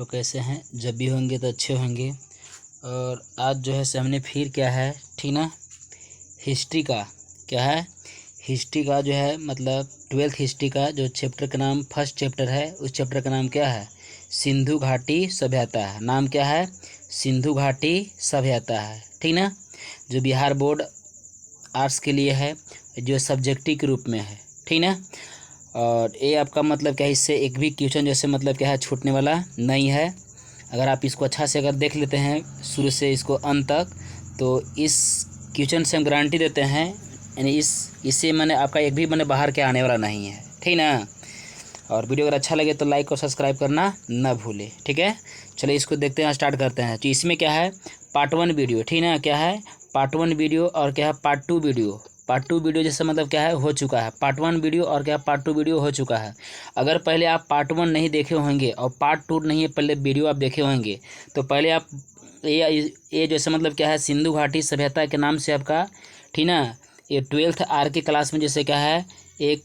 लोग कैसे हैं? जब भी होंगे तो अच्छे होंगे। और आज जो है से हमने फिर क्या है, ठीक ना, हिस्ट्री का क्या है, हिस्ट्री का जो है मतलब 12th हिस्ट्री का जो चैप्टर का नाम फर्स्ट चैप्टर है, उस चैप्टर का नाम क्या है? सिंधु घाटी सभ्यता है। नाम क्या है? सिंधु घाटी सभ्यता है, ठीक ना। जो बिहार बोर्ड आर्ट्स के लिए है, जो सब्जेक्टिव के रूप में है, ठीक ना। और ये आपका मतलब क्या है, इससे एक भी क्वेश्चन जैसे मतलब क्या है छूटने वाला नहीं है। अगर आप इसको अच्छा से अगर देख लेते हैं शुरू से इसको अंत तक, तो इस क्वेश्चन से हम गारंटी देते हैं, यानी इससे मैंने आपका एक भी मैंने बाहर के आने वाला नहीं है, ठीक ना। और वीडियो अगर अच्छा लगे तो लाइक और सब्सक्राइब करना ना भूले, ठीक है। चलिए इसको देखते हैं, स्टार्ट करते हैं। तो इसमें क्या है, पार्ट 1 वीडियो, ठीक ना, क्या है पार्ट 1 वीडियो और क्या है पार्ट 2 वीडियो। पार्ट 2 वीडियो जैसे मतलब क्या है हो चुका है, पार्ट 1 वीडियो और क्या पार्ट 2 वीडियो हो चुका है। अगर पहले आप पार्ट 1 नहीं देखे होंगे और पार्ट 2 नहीं है, पहले वीडियो आप देखे होंगे, तो पहले आप ये जैसे मतलब क्या है सिंधु घाटी सभ्यता के नाम से आपका, ठीक ना, ये 12th आर के क्लास में जैसे क्या है एक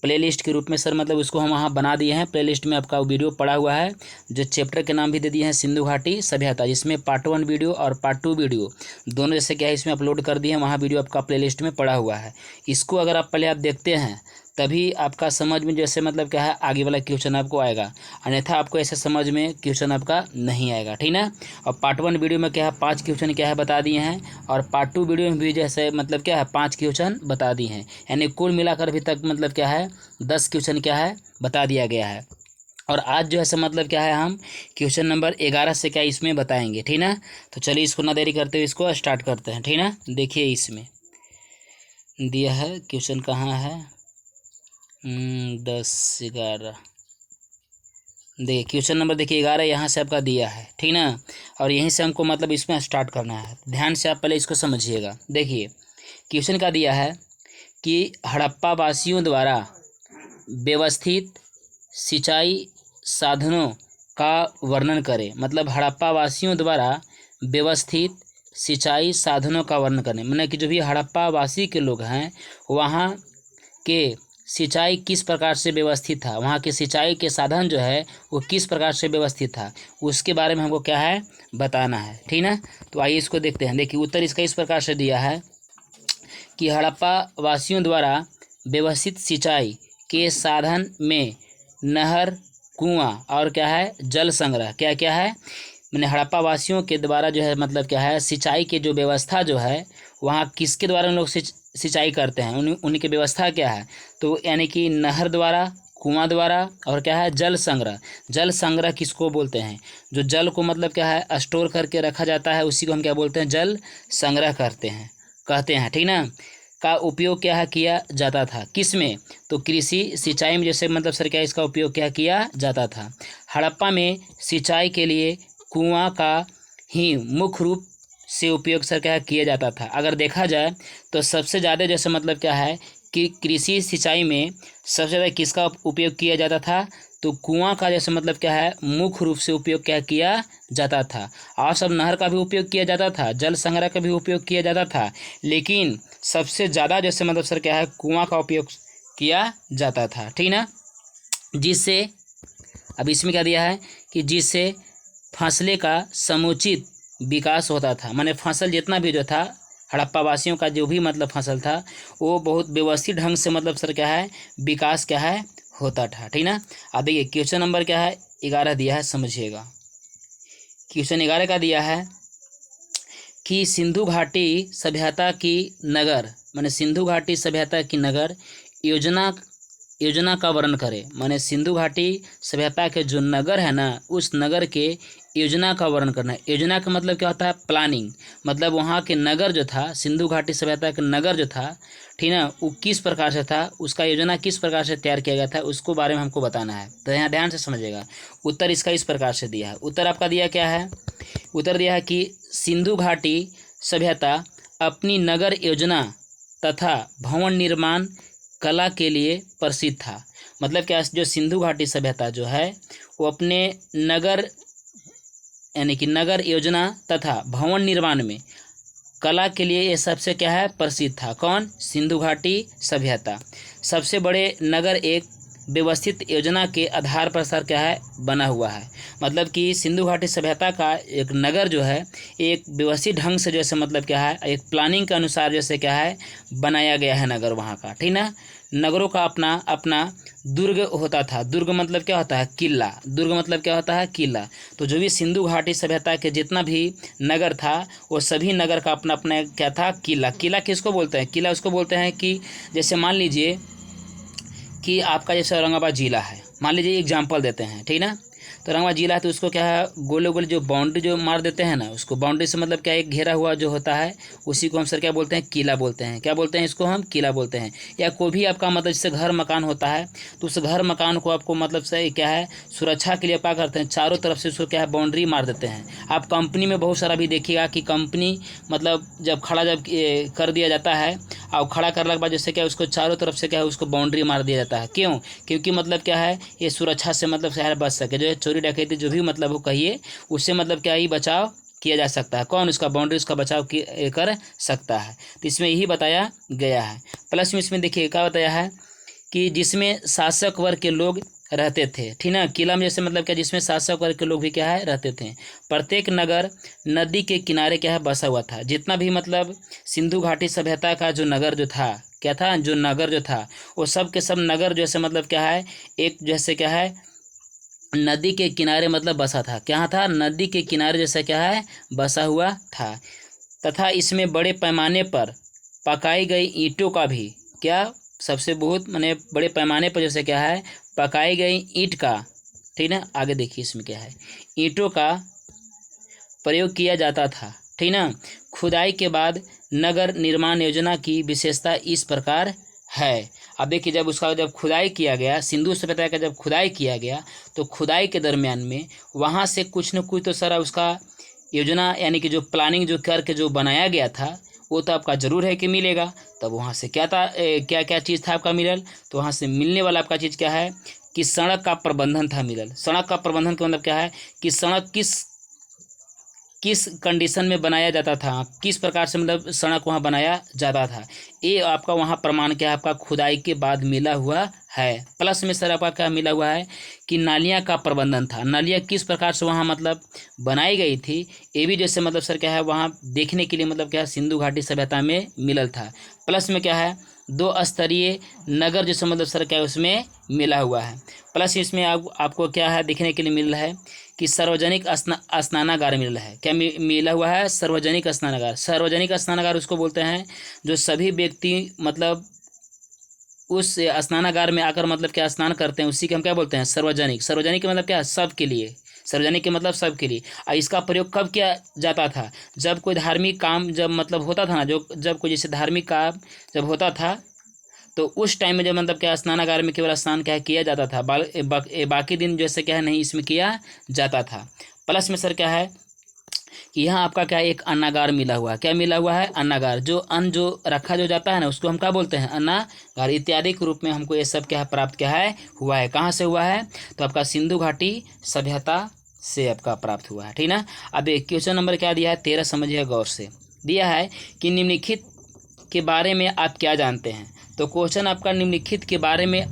प्लेलिस्ट के रूप में सर मतलब उसको हम वहाँ बना दिए हैं। प्लेलिस्ट में आपका वीडियो पड़ा हुआ है, जो चैप्टर के नाम भी दे दिए हैं सिंधु घाटी सभ्यता, जिसमें पार्ट 1 वीडियो और पार्ट 2 वीडियो दोनों जैसे क्या है इसमें अपलोड कर दिए हैं। वहाँ वीडियो आपका प्लेलिस्ट में पड़ा हुआ है। इसको अगर आप पहले आप देखते हैं तभी आपका समझ में जैसे मतलब क्या है आगे वाला क्वेश्चन आपको आएगा, अन्यथा आपको ऐसे समझ में क्वेश्चन आपका नहीं आएगा, ठीक ना। और पार्ट 1 वीडियो में क्या है 5 क्वेश्चन क्या है बता दिए हैं, और पार्ट 2 वीडियो में भी जैसे मतलब क्या है 5 क्वेश्चन बता दिए हैं, यानी कुल मिलाकर अभी तक मतलब क्या है 10 क्वेश्चन क्या है बता दिया गया है। और आज जो है सो मतलब क्या है हम क्वेश्चन नंबर 11 से क्या इसमें बताएंगे, ठीक ना। तो चलिए इसको ना देरी करते हुए इसको स्टार्ट करते हैं, ठीक ना। देखिए इसमें दिया है क्वेश्चन कहाँ है, 10-11 देखिए क्वेश्चन नंबर देखिए 11 यहाँ से आपका दिया है, ठीक ना। और यहीं से हमको मतलब इसमें स्टार्ट करना है। ध्यान से आप पहले इसको समझिएगा। देखिए क्वेश्चन का दिया है कि हड़प्पा वासियों द्वारा व्यवस्थित सिंचाई साधनों का वर्णन करें। मतलब हड़प्पा वासियों द्वारा व्यवस्थित सिंचाई साधनों का वर्णन करें, मतलब कि जो भी हड़प्पा वासी के लोग हैं वहाँ के सिंचाई किस प्रकार से व्यवस्थित था, वहाँ के सिंचाई के साधन जो है वो किस प्रकार से व्यवस्थित था, उसके बारे में हमको क्या है बताना है, ठीक ना। तो आइए इसको देखते हैं। देखिए उत्तर इसका इस प्रकार से दिया है कि हड़प्पा वासियों द्वारा व्यवस्थित सिंचाई के साधन में नहर, कुआं और क्या है जल संग्रह, क्या क्या है, मैंने हड़प्पा वासियों के द्वारा जो है मतलब क्या है सिंचाई की जो व्यवस्था जो है वहाँ किसके द्वारा उन लोग सिंचाई करते हैं, उनकी व्यवस्था क्या है, तो यानी कि नहर द्वारा, कुआं द्वारा और क्या है जल संग्रह। जल संग्रह किसको बोलते हैं, जो जल को मतलब क्या है स्टोर करके रखा जाता है उसी को हम क्या बोलते हैं जल संग्रह कहते हैं, ठीक ना। का उपयोग क्या है किया जाता था, किस में, तो कृषि सिंचाई में जैसे मतलब सर क्या इसका उपयोग क्या किया जाता था। हड़प्पा में सिंचाई के लिए कुआं का ही मुख्य रूप से उपयोग सर क्या किया जाता था। अगर देखा जाए तो सबसे ज़्यादा जैसे मतलब क्या है कि कृषि सिंचाई में सबसे ज़्यादा किसका उपयोग किया जाता था, तो कुआं का जैसे मतलब क्या है मुख्य रूप से उपयोग क्या किया जाता था। और सब नहर का भी उपयोग किया जाता था, जल संग्रह का भी उपयोग किया जाता था, लेकिन सबसे ज़्यादा जैसे मतलब सर क्या है कुआं का उपयोग किया जाता था, ठीक ना। जिससे अब इसमें क्या दिया है कि जिससे फसले का समुचित विकास होता था, माने फसल जितना भी जो था हड़प्पा वासियों का जो भी मतलब फसल था वो बहुत व्यवस्थित ढंग से मतलब सर क्या है विकास क्या है होता था, ठीक ना। अब देखिए क्वेश्चन नंबर क्या है 11 दिया है, समझिएगा। क्वेश्चन 11 का दिया है कि सिंधु घाटी सभ्यता की नगर, माने सिंधु घाटी सभ्यता की नगर योजना का वर्णन करें। माने सिंधु घाटी सभ्यता के जो नगर है ना उस नगर के योजना का वर्णन करना है। योजना का मतलब क्या होता है प्लानिंग, मतलब वहाँ के नगर जो था सिंधु घाटी सभ्यता का नगर जो था, ठीक ना, वो किस प्रकार से था, उसका योजना किस प्रकार से तैयार किया गया था उसको बारे में हमको बताना है। तो यहाँ ध्यान से समझिएगा। उत्तर इसका इस प्रकार से दिया है। उत्तर आपका दिया क्या है, उत्तर दिया है कि सिंधु घाटी सभ्यता अपनी नगर योजना तथा भवन निर्माण कला के लिए प्रसिद्ध था। मतलब क्या जो सिंधु घाटी सभ्यता जो है वो अपने नगर यानी कि नगर योजना तथा भवन निर्माण में कला के लिए ये सबसे क्या है प्रसिद्ध था। कौन, सिंधु घाटी सभ्यता। सबसे बड़े नगर एक व्यवस्थित योजना के आधार पर सर क्या है बना हुआ है। मतलब कि सिंधु घाटी सभ्यता का एक नगर जो है एक व्यवस्थित ढंग से जैसे मतलब क्या है एक प्लानिंग के अनुसार जैसे क्या है बनाया गया है नगर वहाँ का, ठीक ना। नगरों का अपना अपना दुर्ग होता था। दुर्ग मतलब क्या होता है किला। दुर्ग मतलब क्या होता है किला। तो जो भी सिंधु घाटी सभ्यता के जितना भी नगर था वो सभी नगर का अपना अपना क्या था किला। किला किसको बोलते हैं? किला उसको बोलते हैं कि जैसे मान लीजिए कि आपका जैसे औरंगाबाद जिला है, मान लीजिए एग्जाम्पल देते हैं, ठीक ना। तो औरंगाबाद जिला है तो उसको क्या है गोले गोले जो बाउंड्री जो मार देते हैं ना, उसको बाउंड्री से मतलब क्या एक घेरा हुआ जो होता है उसी को हम सर क्या बोलते हैं किला बोलते हैं। क्या बोलते हैं? इसको हम किला बोलते हैं। या कोई भी आपका मतलब जैसे घर मकान होता है तो उस घर मकान को आपको मतलब से क्या है सुरक्षा के लिए क्या करते हैं चारों तरफ से उसको क्या है बाउंड्री मार देते हैं। आप कंपनी में बहुत सारा भी देखिएगा कि कंपनी मतलब जब खड़ा जब कर दिया जाता है और खड़ा करने के बाद जैसे क्या उसको चारों तरफ से क्या है उसको बाउंड्री मार दिया जाता है। क्यों? क्योंकि मतलब क्या है ये सुरक्षा से मतलब शहर बच सके, जो चोरी डकैती जो भी मतलब वो कहिए उससे मतलब क्या ही बचाव किया जा सकता है। कौन? उसका बाउंड्री उसका बचाव कर सकता है। तो इसमें यही बताया गया है। प्लस में इसमें देखिए क्या बताया है कि जिसमें शासक वर्ग के लोग रहते थे, ठीक ना। किला में जैसे मतलब क्या जिसमें शासक वर्ग के लोग भी क्या है रहते थे। प्रत्येक नगर नदी के किनारे क्या है बसा हुआ था। जितना भी मतलब सिंधु घाटी सभ्यता का जो नगर जो था क्या था जो नगर जो था वो सब के सब नगर जैसे मतलब क्या है एक जैसे क्या है नदी के किनारे मतलब बसा था। क्या था? नदी के किनारे जैसा क्या है बसा हुआ था। तथा इसमें बड़े पैमाने पर पकाई गई ईंटों का भी क्या सबसे बहुत माने बड़े पैमाने पर जैसे क्या है पकाई गई ईंट का, ठीक ना। आगे देखिए इसमें क्या है ईंटों का प्रयोग किया जाता था, ठीक ना। खुदाई के बाद नगर निर्माण योजना की विशेषता इस प्रकार है। अब देखिए जब उसका जब खुदाई किया गया सिंधु सभ्यता का जब खुदाई किया गया तो खुदाई के दरमियान में वहाँ से कुछ न कुछ तो सारा उसका योजना यानी कि जो प्लानिंग जो करके जो बनाया गया था वो तो आपका ज़रूर है कि मिलेगा। तब वहाँ से क्या था क्या क्या चीज़ था आपका मिलल? तो वहाँ से मिलने वाला आपका चीज़ क्या है कि सड़क का प्रबंधन था मिलल। सड़क का प्रबंधन का मतलब क्या है कि सड़क किस किस कंडीशन में बनाया जाता था, किस प्रकार से मतलब सड़क वहाँ बनाया जाता था, ये आपका वहाँ प्रमाण क्या है आपका खुदाई के बाद मिला हुआ है। प्लस में सर आपका क्या मिला हुआ है कि नालियाँ का प्रबंधन था। नालियाँ किस प्रकार से वहाँ मतलब बनाई गई थी ये भी जैसे मतलब सर क्या है वहाँ देखने के लिए मतलब क्या है सिंधु घाटी सभ्यता में मिलल था। प्लस में क्या है 2 स्तरीय नगर जैसे मतलब सर क्या है उसमें मिला हुआ है। प्लस इसमें आपको क्या है देखने के लिए मिल रहा है कि सार्वजनिक स्नानागार मिल रहा है। क्या मिला हुआ है? सार्वजनिक स्नानागार। सार्वजनिक स्नानागार उसको बोलते हैं जो सभी व्यक्ति मतलब उस स्नानागार में आकर मतलब क्या स्नान करते हैं उसी के हम क्या बोलते हैं सार्वजनिक। सार्वजनिक के मतलब क्या सब के लिए, सार्वजनिक के मतलब सब के लिए। और इसका प्रयोग कब किया जाता था? जब कोई धार्मिक काम जब मतलब होता था ना, जो जब कोई जैसे धार्मिक काम जब होता था तो उस टाइम में जब मतलब क्या स्नानागार में केवल स्नान क्या किया जाता था, बाकी दिन जैसे क्या है नहीं इसमें किया जाता था। प्लस में सर क्या है कि यहाँ आपका क्या एक अन्नागार मिला हुआ है। क्या मिला हुआ है? अन्नागार। जो अन्न जो रखा जो जाता है ना उसको हम क्या बोलते हैं अन्नागार। इत्यादि के रूप में हमको ये सब क्या है प्राप्त क्या है हुआ है। कहाँ से हुआ है? तो आपका सिंधु घाटी सभ्यता से आपका प्राप्त हुआ है, ठीक ना। अब एक क्वेश्चन नंबर क्या दिया है 13 समझिए गौर से। दिया है कि निम्नलिखित के बारे में आप क्या जानते हैं। तो क्वेश्चन आपका निम्नलिखित के बारे में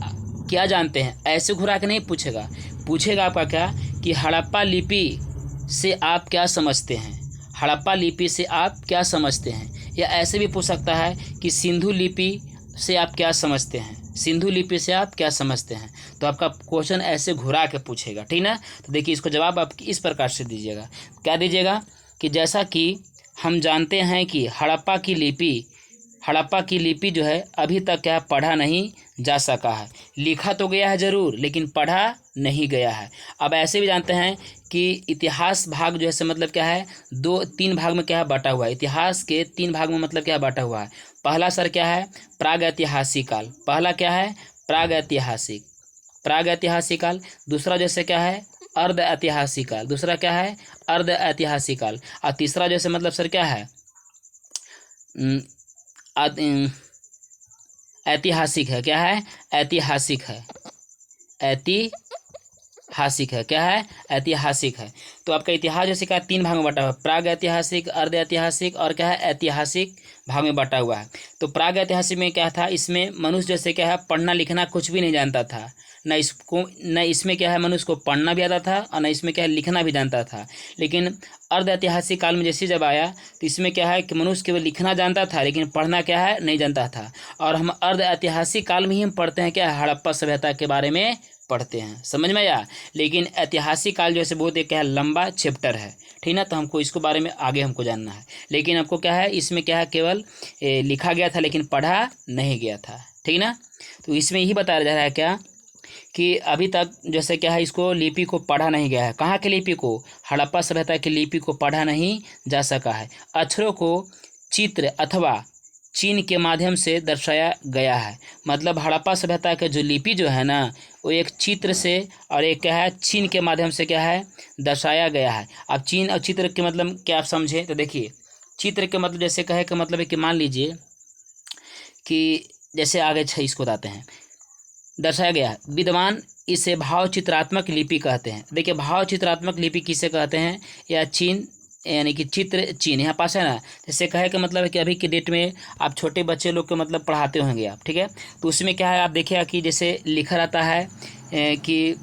क्या जानते हैं ऐसे घुरा के नहीं पूछेगा। पूछेगा आपका क्या कि हड़प्पा लिपि से आप क्या समझते हैं। हड़प्पा लिपि से आप क्या समझते हैं। या ऐसे भी पूछ सकता है कि सिंधु लिपि से आप क्या समझते हैं। सिंधु लिपि से आप क्या समझते हैं। तो आपका क्वेश्चन ऐसे घुरा के पूछेगा, ठीक ना। तो देखिए इसको जवाब आप इस प्रकार से दीजिएगा। क्या दीजिएगा कि जैसा कि हम जानते हैं कि हड़प्पा की लिपि जो है अभी तक क्या पढ़ा नहीं जा सका है। लिखा तो गया है ज़रूर लेकिन पढ़ा नहीं गया है। अब ऐसे भी जानते हैं कि इतिहास भाग जो है मतलब क्या है 2-3 भाग में क्या है बांटा हुआ है। इतिहास के 3 भाग में मतलब क्या है बांटा हुआ है। पहला सर क्या है प्राग ऐतिहासिक काल। पहला क्या है प्राग ऐतिहासिक काल। दूसरा जैसे क्या है अर्ध ऐतिहासिक काल। दूसरा क्या है अर्ध ऐतिहासिक काल। और तीसरा जैसे मतलब सर क्या है ऐतिहासिक है। क्या है? ऐतिहासिक है। हासिक है। क्या है? ऐतिहासिक है। तो आपका इतिहास जैसे क्या 3 भाग में बटा हुआ है, प्राग ऐतिहासिक, अर्ध ऐतिहासिक और क्या है ऐतिहासिक भाग में बटा हुआ है। तो प्राग ऐतिहासिक में क्या था, इसमें मनुष्य जैसे क्या है पढ़ना लिखना कुछ भी नहीं जानता था, न इसमें क्या है मनुष्य को पढ़ना भी आता था और न इसमें क्या है लिखना भी जानता था। लेकिन अर्ध ऐतिहासिक काल में जैसे जब आया तो इसमें क्या है कि मनुष्य केवल लिखना जानता था लेकिन पढ़ना क्या है नहीं जानता था। और हम अर्ध ऐतिहासिक काल में ही हम पढ़ते हैं क्या, हड़प्पा सभ्यता के बारे में पढ़ते हैं, समझ में आया। लेकिन ऐतिहासिक काल जैसे बहुत एक क्या है लंबा चैप्टर है, ठीक ना, तो हमको इसको बारे में आगे हमको जानना है। लेकिन आपको क्या है इसमें क्या है केवल लिखा गया था लेकिन पढ़ा नहीं गया था, ठीक ना। तो इसमें यही बताया जा रहा है क्या कि अभी तक जैसे क्या है इसको लिपि को पढ़ा नहीं गया है। कहाँ के लिपि को? हड़प्पा सभ्यता की लिपि को पढ़ा नहीं जा सका है। अक्षरों को चित्र अथवा चिन्ह के माध्यम से दर्शाया गया है। मतलब हड़प्पा सभ्यता के जो लिपि जो है ना वो एक चित्र से और एक क्या है चिन्ह के माध्यम से क्या है दर्शाया गया है। अब चिन्ह और चित्र के मतलब क्या आप समझे तो देखिए, चित्र के मतलब जैसे कहे का मतलब है कि मान लीजिए कि जैसे आगे इसको बताते हैं, दर्शाया गया है। विद्वान इसे भाव चित्रात्मक लिपि कहते हैं। देखिए भाव चित्रात्मक लिपि किसे कहते हैं, या चिन्ह यानी कि चित्र चिन्ह यहाँ पास है ना। जैसे कहे का मतलब है कि अभी के डेट में आप छोटे बच्चे लोग को मतलब पढ़ाते होंगे आप, ठीक है, तो उसमें क्या है आप देखिएगा कि जैसे लिखा रहता है कि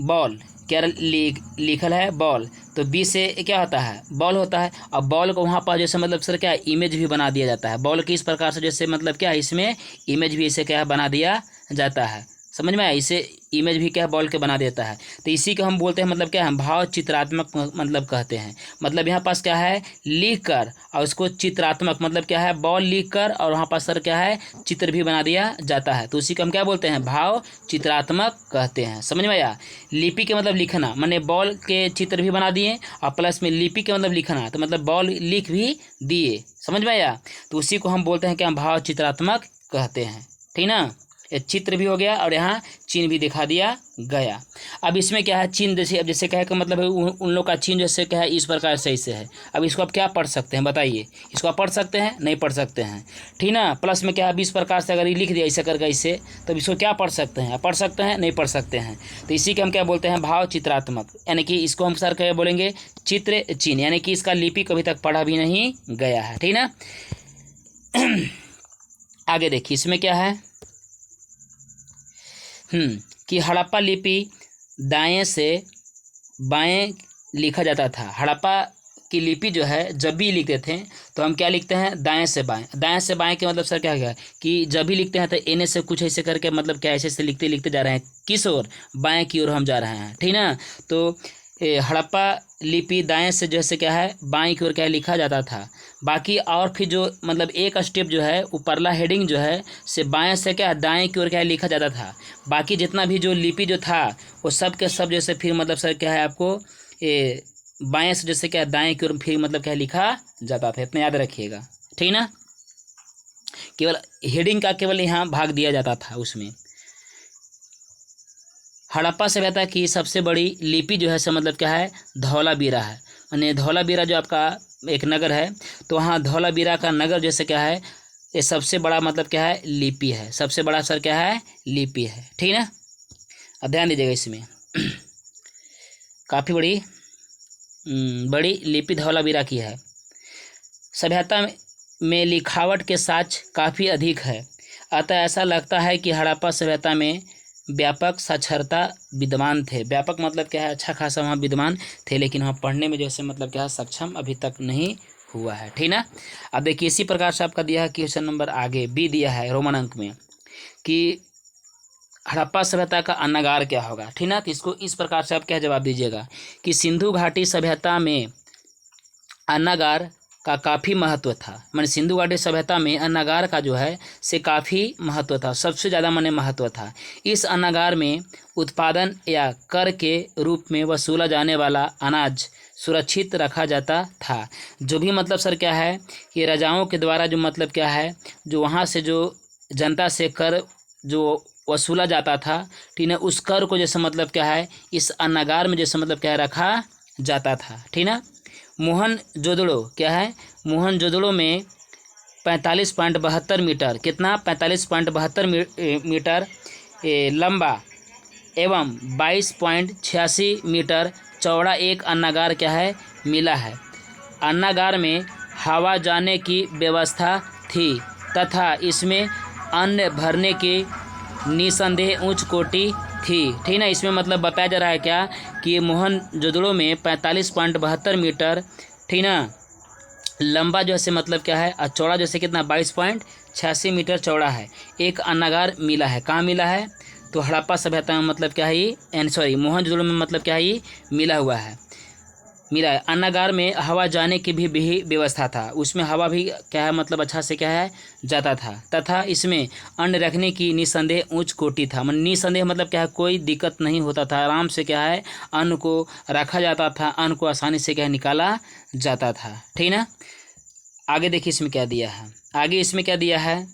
बॉल, क्या लिखल है बॉल, तो बी से क्या होता है बॉल होता है। अब बॉल को वहाँ पर जैसे मतलब सर क्या इमेज भी बना दिया जाता है बॉल की, इस प्रकार से जैसे मतलब क्या इसमें इमेज भी इसे क्या बना दिया जाता है, समझ में आया। इसे इमेज भी क्या बॉल के बना देता है। तो इसी को हम बोलते हैं मतलब क्या हम भाव चित्रात्मक मतलब कहते हैं। मतलब यहाँ पास क्या है लिख कर और उसको चित्रात्मक मतलब क्या है बॉल लिख कर और वहाँ पास सर क्या है चित्र भी बना दिया जाता है, तो उसी को हम क्या बोलते हैं भाव चित्रात्मक कहते हैं, समझ में आया। लिपि के मतलब लिखना, मैंने बॉल के चित्र भी बना दिए और प्लस में लिपि के मतलब लिखना, तो मतलब बॉल लिख भी दिए, समझ में आया। तो उसी को हम बोलते हैं कि हम भाव चित्रात्मक कहते हैं, ठीक ना। ये चित्र भी हो गया और यहाँ चिन्ह भी दिखा दिया गया। अब इसमें क्या है चिन्ह जैसे अब जैसे कहे का मतलब है उन लोग का चिन्ह जैसे क्या है इस प्रकार से ऐसे है। अब इसको आप क्या पढ़ सकते हैं बताइए, इसको आप पढ़ सकते हैं नहीं पढ़ सकते हैं, ठीक ना। प्लस में क्या है इस प्रकार से अगर ये लिख दिया ऐसे करके ऐसे, तो इसको क्या पढ़ सकते हैं, पढ़ सकते हैं नहीं पढ़ सकते हैं। तो इसी के हम क्या बोलते हैं भाव चित्रात्मक, यानी कि इसको हम सर क्या बोलेंगे चित्र चिन्ह, यानी कि इसका लिपि कभी तक पढ़ा भी नहीं गया है, ठीक ना। आगे देखिए इसमें क्या है कि हड़प्पा लिपि दाएं से बाएं लिखा जाता था। हड़प्पा की लिपि जो है जब भी लिखते थे तो हम क्या लिखते हैं दाएं से बाएं। दाएं से बाएं के मतलब सर क्या है कि जब भी लिखते हैं तो एने से कुछ ऐसे करके मतलब क्या ऐसे लिखते लिखते जा रहे हैं, किस ओर बाएं की ओर हम जा रहे हैं, ठीक ना। तो हड़प्पा लिपि दाएं से जैसे क्या है बाएं की ओर क्या लिखा जाता था। बाकी और फिर जो मतलब एक स्टेप जो है ऊपरला हेडिंग जो है से बाएं से क्या दाएं की ओर क्या लिखा जाता था। बाकी जितना भी जो लिपि जो था वो सब के सब जैसे फिर मतलब सर क्या है आपको बाएं से जैसे क्या दाएं की ओर फिर मतलब क्या लिखा जाता था, इतना याद रखिएगा, ठीक ना। केवल हेडिंग का केवल यहाँ भाग दिया जाता था उसमें। हड़प्पा सभ्यता की सबसे बड़ी लिपि जो है सो मतलब क्या है धौलावीरा है। यानी धौलावीरा जो आपका एक नगर है, तो वहाँ धौलावीरा का नगर जैसे क्या है ये सबसे बड़ा मतलब क्या है लिपि है, सबसे बड़ा सर क्या है लिपि है, ठीक ना। अब ध्यान दीजिएगा इसमें काफ़ी बड़ी लिपि धौलावीरा की है। सभ्यता में लिखावट के साक्ष्य काफ़ी अधिक है, अतः ऐसा लगता है कि हड़प्पा सभ्यता में व्यापक साक्षरता विद्वान थे। व्यापक मतलब क्या है अच्छा खासा वहाँ विद्वान थे, लेकिन वहाँ पढ़ने में जैसे मतलब क्या है सक्षम अभी तक नहीं हुआ है, ठीक ना। अब देखिए इसी प्रकार से आपका दिया है क्वेश्चन नंबर आगे बी दिया है रोमन अंक में कि हड़प्पा सभ्यता का अन्नागार क्या होगा, ठीक ना। तो इसको इस प्रकार से आप क्या जवाब दीजिएगा कि सिंधु घाटी सभ्यता में अन्नागार का काफ़ी महत्व था। मैंने सिंधु घाटी सभ्यता में अन्नागार का जो है से काफ़ी महत्व था, सबसे ज़्यादा मैंने महत्व था। इस अन्नागार में उत्पादन या कर के रूप में वसूला जाने वाला अनाज सुरक्षित रखा जाता था। जो भी मतलब सर क्या है कि राजाओं के द्वारा जो मतलब क्या है जो वहाँ से जो जनता से कर जो वसूला जाता था, ठीक ना, उस कर को जैसे मतलब क्या है इस अन्नागार में जैसे मतलब क्या है रखा जाता था, ठीक ना। मोहनजोदड़ो क्या है मोहनजोदड़ो में 45.72 मीटर कितना 45.72 मीटर लंबा एवं 22.86 मीटर चौड़ा एक अन्नागार क्या है मिला है। अन्नागार में हवा जाने की व्यवस्था थी तथा इसमें अन्न भरने की निसंदेह उच्च कोटि थी। ठीक ना, इसमें मतलब बताया जा रहा है क्या कि मोहनजोदड़ो में 45.72 मीटर ठीक ना लंबा जो है मतलब क्या है और चौड़ा जैसे कितना 22.86 मीटर चौड़ा है एक अन्नागार मिला है। कहाँ मिला है? तो हड़प्पा सभ्यता में मतलब क्या है ये मोहनजोदड़ो में मतलब क्या है ये मिला हुआ है। मिला है। अन्नागार में हवा जाने की भी व्यवस्था था, उसमें हवा भी क्या है मतलब अच्छा से क्या है जाता था तथा इसमें अन्न रखने की निसंदेह उच्च कोटि था। मतलब निसंदेह मतलब क्या है कोई दिक्कत नहीं होता था, आराम से क्या है अन्न को रखा जाता था, अन्न को आसानी से क्या है निकाला जाता था। ठीक ना, आगे देखिए इसमें क्या दिया है। आगे इसमें क्या दिया है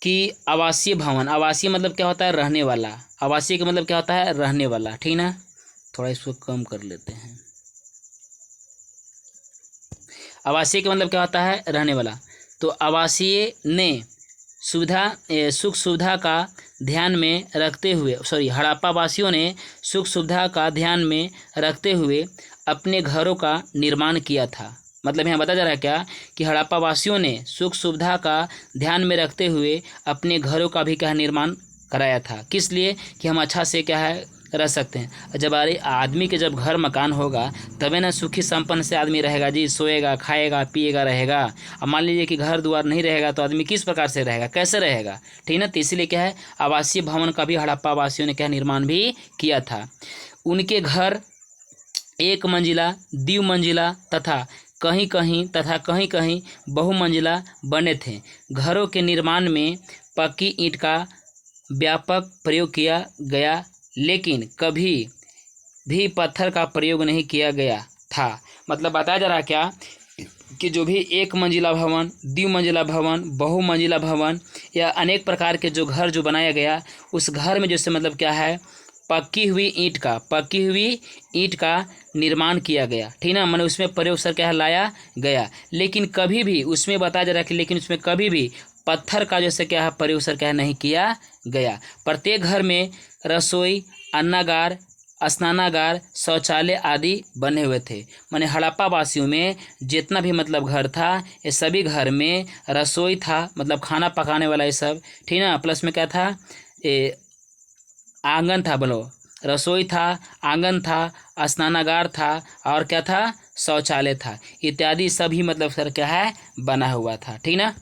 कि आवासीय भवन। आवासीय मतलब क्या होता है रहने वाला। आवासीय का मतलब क्या होता है रहने वाला। ठीक ना, थोड़ा इसको कम कर लेते हैं। आवासीय का मतलब क्या होता है रहने वाला। तो आवासीय ने सुख सुविधा का ध्यान में रखते हुए हड़प्पा वासियों ने सुख सुविधा का ध्यान में रखते हुए अपने घरों का निर्माण किया था। मतलब यहाँ बताया जा रहा है क्या कि हड़प्पा वासियों ने सुख सुविधा का ध्यान में रखते हुए अपने घरों का भी क्या निर्माण कराया था। किस लिए? कि हम अच्छा से क्या है रह सकते हैं। जब आदमी के जब घर मकान होगा तभी ना सुखी संपन्न से आदमी रहेगा जी, सोएगा खाएगा पिएगा रहेगा। अब मान लीजिए कि घर द्वार नहीं रहेगा तो आदमी किस प्रकार से रहेगा, कैसे रहेगा? ठीक ना, तो इसीलिए क्या है आवासीय भवन का भी हड़प्पा वासियों ने क्या निर्माण भी किया था। उनके घर एक मंजिला द्विमंजिला तथा कहीं कहीं बहुमंजिला बने थे। घरों के निर्माण में पक्की ईंट का व्यापक प्रयोग किया गया, लेकिन कभी भी पत्थर का प्रयोग नहीं किया गया था। मतलब बताया जा रहा है क्या कि जो भी एक मंजिला भवन, द्विमंजिला भवन, बहुमंजिला भवन या अनेक प्रकार के जो घर जो बनाया गया उस घर में जैसे मतलब क्या है पक्की हुई ईंट का निर्माण किया गया। ठीक ना, मैंने उसमें प्रयोग सर क्या लाया गया, लेकिन कभी भी उसमें बताया जा रहा है कि लेकिन उसमें कभी भी पत्थर का जैसे क्या है प्रयोग सर क्या नहीं किया गया। प्रत्येक घर में रसोई, अन्नागार, स्नानागार, शौचालय आदि बने हुए थे। माने हड़प्पा वासियों में जितना भी मतलब घर था ये सभी घर में रसोई था, मतलब खाना पकाने वाला ये सब। ठीक ना, प्लस में क्या था ये आंगन था, बोलो रसोई था, आंगन था, स्नानागार था और क्या था शौचालय था इत्यादि सभी मतलब सर क्या है बना हुआ था। ठीक ना,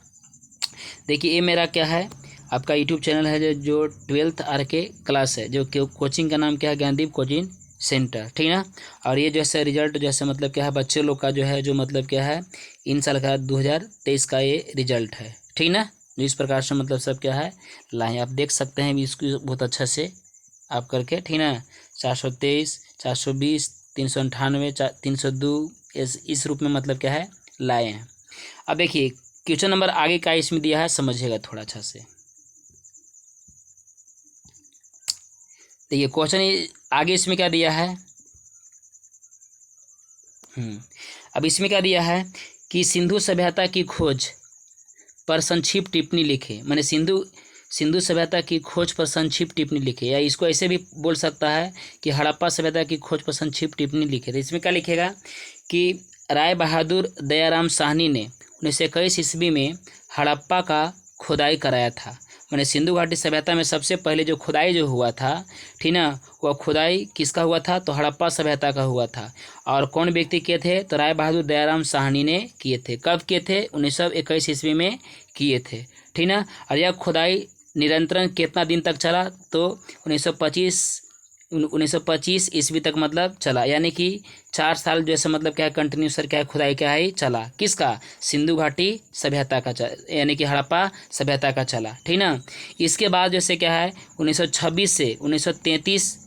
देखिए ये मेरा क्या है आपका यूट्यूब चैनल है जो 12th आर के क्लास है, जो कोचिंग का नाम क्या है ज्ञानदीप कोचिंग सेंटर। ठीक ना, और ये जैसे रिजल्ट जैसे मतलब क्या है बच्चे लोग का जो है जो मतलब क्या है इन साल का 2023 का ये रिजल्ट है। ठीक ना, जो इस प्रकार से मतलब सब क्या है लाए आप देख सकते हैं इसको बहुत अच्छा से आप करके। ठीक ना, 423, 420, 398, 302 इस रूप में मतलब क्या है लाए हैं। अब देखिए क्वेश्चन नंबर आगे का इसमें दिया है, समझिएगा थोड़ा अच्छा से। देखिए क्वेश्चन आगे इसमें क्या दिया है अब इसमें क्या दिया है कि सिंधु सभ्यता की खोज पर संक्षिप्त टिप्पणी लिखे। माने सिंधु सभ्यता की खोज पर संक्षिप्त टिप्पणी लिखे, या इसको ऐसे भी बोल सकता है कि हड़प्पा सभ्यता की खोज पर संक्षिप्त टिप्पणी लिखे। तो इसमें क्या लिखेगा कि राय बहादुर दयाराम साहनी ने 1921 ईस्वी में हड़प्पा का खुदाई कराया था। मैंने सिंधु घाटी सभ्यता में सबसे पहले जो खुदाई जो हुआ था, ठीक ना, वह खुदाई किसका हुआ था? तो हड़प्पा सभ्यता का हुआ था। और कौन व्यक्ति किए थे? तो राय बहादुर दयाराम साहनी ने किए थे। कब किए थे? 1921 ईस्वी में किए थे। ठीक ना, और यह खुदाई निरंतरण कितना दिन तक चला? तो 1925 ईस्वी तक मतलब चला, यानी कि 4 साल जैसे मतलब क्या है कंटिन्यू सर क्या है खुदाई क्या है चला। किसका? सिंधु घाटी सभ्यता का यानी कि हड़प्पा सभ्यता का चला। ठीक ना, इसके बाद जैसे क्या है 1926 से 1933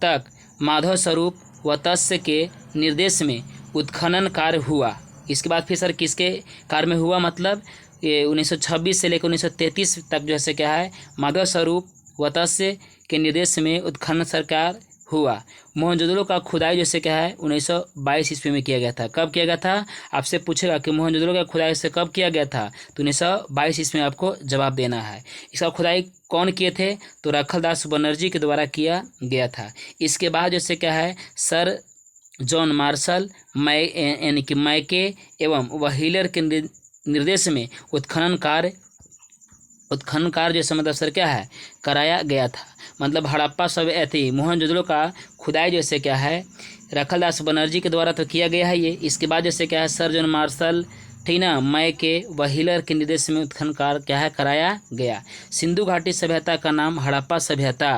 तक माधव स्वरूप व तस्य के निर्देश में उत्खनन कार्य हुआ। इसके बाद फिर सर किसके कार्य में हुआ? मतलब ये 1926 से लेकर 1933 तक जैसे क्या है माधव स्वरूप व तस्य के निर्देश में उत्खनन सरकार हुआ। मोहनजोदड़ो का खुदाई जैसे क्या है 1922 ईस्वी में किया गया था। कब किया गया था? आपसे पूछेगा कि मोहनजोदड़ो का खुदाई से कब किया गया था, तो 1922 ईस्वी में आपको जवाब देना है। इसका खुदाई कौन किए थे? तो रखलदास बनर्जी के द्वारा किया गया था। इसके बाद जैसे क्या है सर जॉन मार्शल यानी कि मैके एवं व्हीलर के निर्देश में उत्खनन कार्य जैसे मतलब सर क्या है कराया गया था। मतलब हड़प्पा सभ्यता मोहनजोदड़ो का खुदाई जैसे क्या है रखलदास बनर्जी के द्वारा तो किया गया है ये। इसके बाद जैसे क्या है सर जॉन मार्शल ठीक ना मैके व्हीलर के निर्देश में उत्खनन कार्य क्या है कराया गया। सिंधु घाटी सभ्यता का नाम हड़प्पा सभ्यता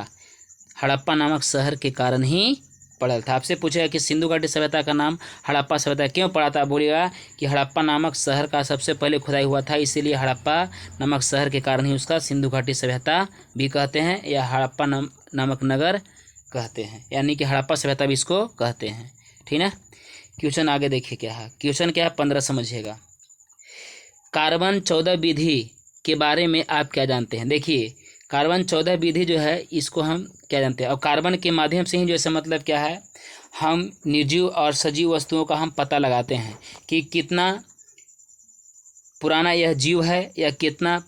हड़प्पा नामक शहर के कारण ही पड़ा था। आपसे पूछेगा कि सिंधु घाटी सभ्यता का नाम हड़प्पा सभ्यता क्यों पड़ा था? बोलिएगा कि हड़प्पा नामक शहर का सबसे पहले खुदाई हुआ था, इसीलिए हड़प्पा नामक शहर के कारण ही उसका सिंधु घाटी सभ्यता भी कहते हैं या हड़प्पा नामक नगर कहते हैं, यानी कि हड़प्पा सभ्यता भी इसको कहते हैं। ठीक है, क्वेश्चन आगे देखिए क्या है। क्वेश्चन क्या है 15 समझिएगा। कार्बन 14 विधि के बारे में आप क्या जानते हैं? देखिए कार्बन 14 विधि जो है इसको हम क्या जानते हैं, और कार्बन के माध्यम से ही जैसे मतलब क्या है हम निर्जीव और सजीव वस्तुओं का हम पता लगाते हैं कि कितना पुराना यह जीव है या कितना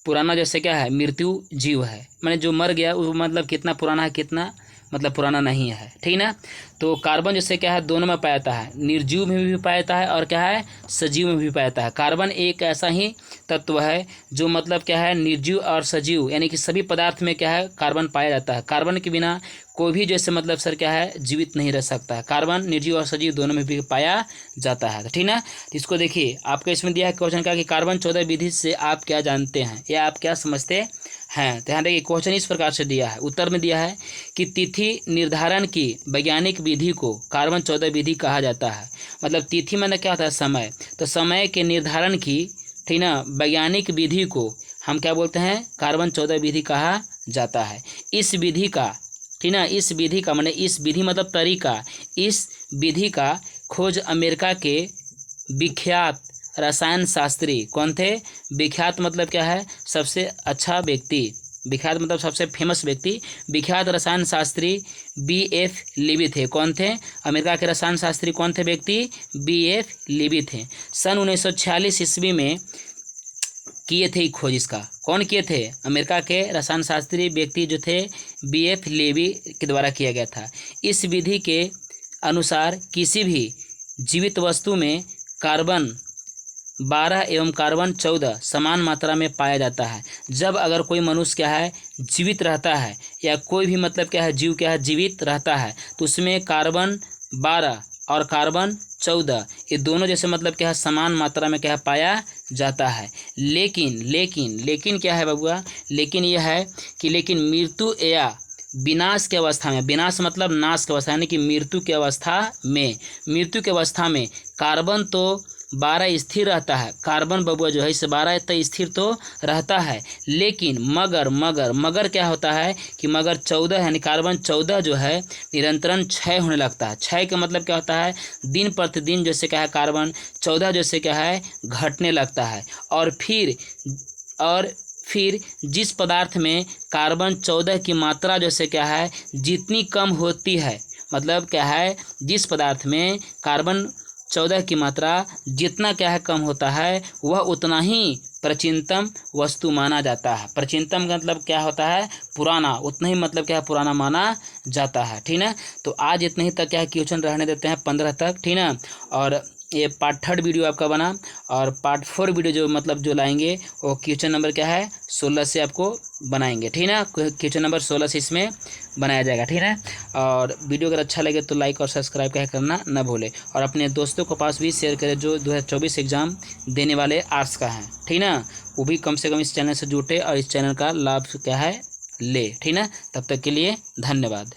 पुराना जैसे क्या है मृत्यु जीव है, माने जो मर गया वो मतलब कितना पुराना है कितना मतलब पुराना नहीं है। ठीक ना, तो कार्बन जैसे क्या है दोनों में पाया जाता है, निर्जीव में भी पाया जाता है और क्या है सजीव में भी पाया जाता है। कार्बन एक ऐसा ही तत्व है जो मतलब क्या है निर्जीव और सजीव यानी कि सभी पदार्थ में क्या है कार्बन पाया जाता है। कार्बन के बिना कोई भी जैसे मतलब सर क्या है जीवित नहीं रह सकता है। कार्बन निर्जीव और सजीव दोनों में भी पाया जाता है। ठीक ना, इसको देखिए आपको इसमें दिया है क्वेश्चन का कि कार्बन 14 विधि से आप क्या जानते हैं या आप क्या समझते हैं। ध्यान देखिए क्वेश्चन इस प्रकार से दिया है, उत्तर में दिया है कि तिथि निर्धारण की वैज्ञानिक विधि को कार्बन 14 विधि कहा जाता है। मतलब तिथि में क्या होता है समय, तो समय के निर्धारण की ठीक ना वैज्ञानिक विधि को हम क्या बोलते हैं कार्बन 14 विधि कहा जाता है। इस विधि का ठीक ना इस विधि का माने इस विधि मतलब तरीका, इस विधि का खोज अमेरिका के विख्यात रसायन शास्त्री कौन थे? विख्यात मतलब क्या है सबसे अच्छा व्यक्ति, विख्यात मतलब सबसे फेमस व्यक्ति, विख्यात रसायन शास्त्री B.F. लीबी थे। कौन थे? अमेरिका के रसायन शास्त्री कौन थे व्यक्ति? B.F. लीबी थे। सन 1946 ईस्वी में किए थे खोज। इसका कौन किए थे? अमेरिका के रसायन शास्त्री व्यक्ति जो थे B.F. लीबी के द्वारा किया गया था। इस विधि के अनुसार किसी भी जीवित वस्तु में कार्बन 12 एवं कार्बन 14 समान मात्रा में पाया जाता है। जब अगर कोई मनुष्य क्या है जीवित रहता है या कोई भी मतलब क्या है जीव क्या है जीवित रहता है तो उसमें कार्बन 12 और कार्बन 14 ये दोनों जैसे मतलब क्या है समान मात्रा में क्या है पाया जाता है। लेकिन क्या है बबुआ, लेकिन यह है कि लेकिन मृत्यु या विनाश की अवस्था में, विनाश मतलब नाश की अवस्था यानी कि मृत्यु की अवस्था में कार्बन तो 12 स्थिर रहता है। कार्बन बबुआ जो है इस 12 तक स्थिर तो रहता है, लेकिन मगर क्या होता है कि मगर 14 यानी कार्बन 14 जो है निरंतरन क्षय होने लगता है। क्षय का मतलब क्या होता है दिन प्रतिदिन जैसे क्या है कार्बन 14 जैसे क्या है घटने लगता है। और फिर जिस पदार्थ में कार्बन 14 की मात्रा जैसे क्या है जितनी कम होती है, मतलब क्या है जिस पदार्थ में कार्बन 14 की मात्रा जितना क्या है कम होता है वह उतना ही प्राचीनतम वस्तु माना जाता है। प्राचीनतम का मतलब क्या होता है पुराना, उतना ही मतलब क्या है पुराना माना जाता है। ठीक ना, तो आज इतने ही तक क्या है क्वेश्चन रहने देते हैं 15 तक। ठीक ना, और ये पार्ट 3 वीडियो आपका बना और पार्ट 4 वीडियो जो मतलब जो लाएंगे वो क्वेश्चन नंबर क्या है 16 से आपको बनाएंगे। ठीक ना, क्वेश्चन नंबर 16 से इसमें बनाया जाएगा। ठीक है, और वीडियो अगर अच्छा लगे तो लाइक और सब्सक्राइब क्या करना न भूले और अपने दोस्तों के पास भी शेयर करें जो 2024 एग्ज़ाम देने वाले आर्ट्स का है। ठीक ना, वो भी कम से कम इस चैनल से जुटे और इस चैनल का लाभ क्या है ले। ठीक ना, तब तक के लिए धन्यवाद।